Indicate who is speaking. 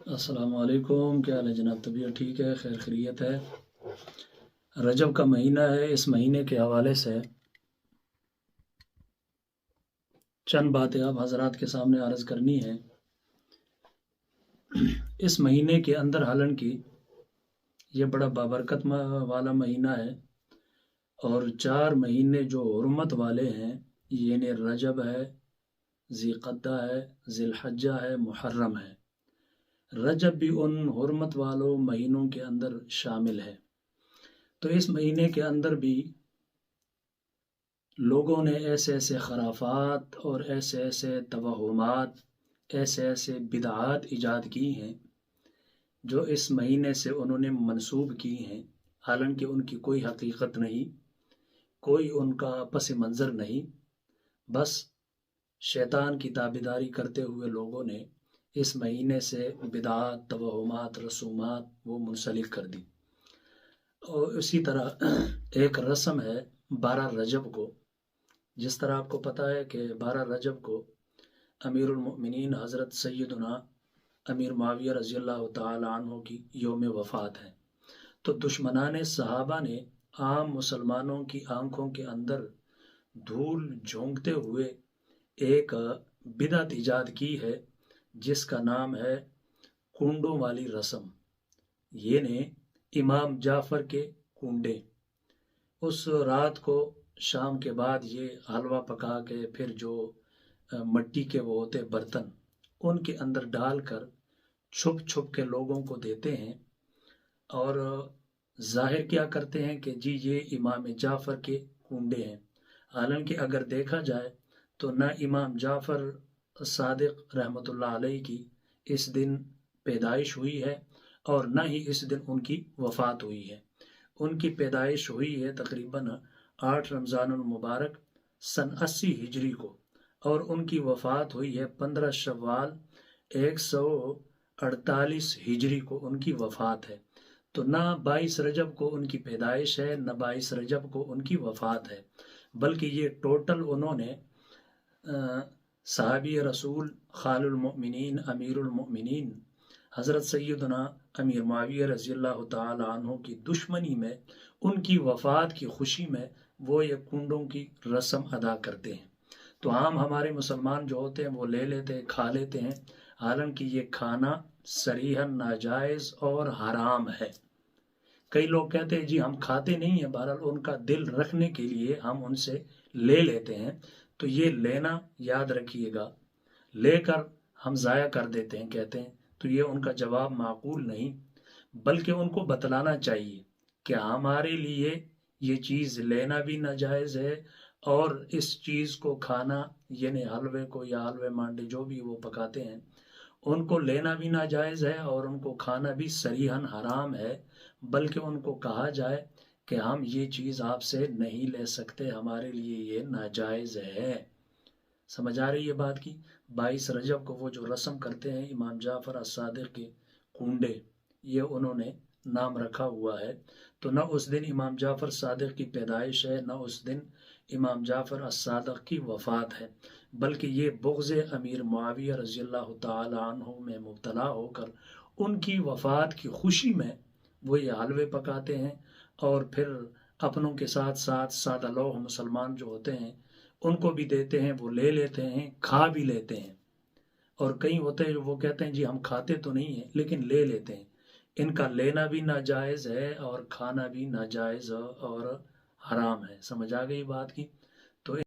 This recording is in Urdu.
Speaker 1: السلام علیکم، کیا حال ہے جناب؟ طبیعت ٹھیک ہے؟ خیر خیریت ہے؟ رجب کا مہینہ ہے، اس مہینے کے حوالے سے چند باتیں آپ حضرات کے سامنے عرض کرنی ہے۔ اس مہینے کے اندر حالانکہ یہ بڑا بابرکت والا مہینہ ہے، اور 4 مہینے جو حرمت والے ہیں، یعنی رجب ہے، ذی قعدہ ہے، ذی الحجہ ہے، محرم ہے۔ رجب بھی ان حرمت والوں مہینوں کے اندر شامل ہے۔ تو اس مہینے کے اندر بھی لوگوں نے ایسے ایسے خرافات اور ایسے ایسے توہمات، ایسے ایسے بدعات ایجاد کی ہیں جو اس مہینے سے انہوں نے منسوب کی ہیں، حالانکہ ان کی کوئی حقیقت نہیں، کوئی ان کا پس منظر نہیں، بس شیطان کی تابعداری کرتے ہوئے لوگوں نے اس مہینے سے بدعات، توہمات، رسومات وہ منسلک کر دی۔ اور اسی طرح ایک رسم ہے 12 رجب کو، جس طرح آپ کو پتہ ہے کہ 12 رجب کو امیر المؤمنین حضرت سیدنا امیر معاویہ رضی اللہ تعالی عنہ کی یوم وفات ہے۔ تو دشمنان صحابہ نے عام مسلمانوں کی آنکھوں کے اندر دھول جھونکتے ہوئے ایک بدعت ایجاد کی ہے، جس کا نام ہے کنڈوں والی رسم، یعنی امام جعفر کے کنڈے۔ اس رات کو شام کے بعد یہ حلوہ پکا کے پھر جو مٹی کے وہ ہوتے برتن، ان کے اندر ڈال کر چھپ چھپ کے لوگوں کو دیتے ہیں، اور ظاہر کیا کرتے ہیں کہ جی یہ امام جعفر کے کنڈے ہیں۔ حالانکہ اگر دیکھا جائے تو نہ امام جعفر صادق رحمۃ اللہ علیہ کی اس دن پیدائش ہوئی ہے، اور نہ ہی اس دن ان کی وفات ہوئی ہے۔ ان کی پیدائش ہوئی ہے تقریباً 8 رمضان المبارک سن 80 ہجری کو، اور ان کی وفات ہوئی ہے 15 شوال 148 ہجری کو ان کی وفات ہے۔ تو نہ 22 رجب کو ان کی پیدائش ہے، نہ 22 رجب کو ان کی وفات ہے، بلکہ یہ ٹوٹل انہوں نے صحابی رسول خال المؤمنین امیر المؤمنین حضرت سیدنا امیر معاویہ رضی اللہ تعالی عنہ کی دشمنی میں، ان کی وفات کی خوشی میں وہ یہ کنڈوں کی رسم ادا کرتے ہیں۔ تو عام ہمارے مسلمان جو ہوتے ہیں وہ لے لیتے ہیں، کھا لیتے ہیں، حالانکہ یہ کھانا صریحاً ناجائز اور حرام ہے۔ کئی لوگ کہتے ہیں جی ہم کھاتے نہیں ہیں، بہرحال ان کا دل رکھنے کے لیے ہم ان سے لے لیتے ہیں۔ تو یہ لینا یاد رکھیے گا، لے کر ہم ضائع کر دیتے ہیں کہتے ہیں، تو یہ ان کا جواب معقول نہیں، بلکہ ان کو بتلانا چاہیے کہ ہمارے لیے یہ چیز لینا بھی ناجائز ہے، اور اس چیز کو کھانا، یعنی حلوے کو یا حلوے مانڈے جو بھی وہ پکاتے ہیں، ان کو لینا بھی ناجائز ہے اور ان کو کھانا بھی صریحاً حرام ہے، بلکہ ان کو کہا جائے کہ ہم یہ چیز آپ سے نہیں لے سکتے، ہمارے لیے یہ ناجائز ہے۔ سمجھ آ رہی ہے بات کی؟ 22 رجب کو وہ جو رسم کرتے ہیں امام جعفر الصادق کے کنڈے، یہ انہوں نے نام رکھا ہوا ہے۔ تو نہ اس دن امام جعفر صادق کی پیدائش ہے، نہ اس دن امام جعفر الصادق کی وفات ہے، بلکہ یہ بغض امیر معاویہ رضی اللہ تعالی عنہ میں مبتلا ہو کر ان کی وفات کی خوشی میں وہ یہ حلوے پکاتے ہیں، اور پھر اپنوں کے ساتھ ساتھ سادہ لوح مسلمان جو ہوتے ہیں ان کو بھی دیتے ہیں، وہ لے لیتے ہیں، کھا بھی لیتے ہیں۔ اور کئی ہوتے ہیں جو وہ کہتے ہیں جی ہم کھاتے تو نہیں ہیں لیکن لے لیتے ہیں۔ ان کا لینا بھی ناجائز ہے اور کھانا بھی ناجائز اور حرام ہے۔ سمجھ آ گئی بات کی؟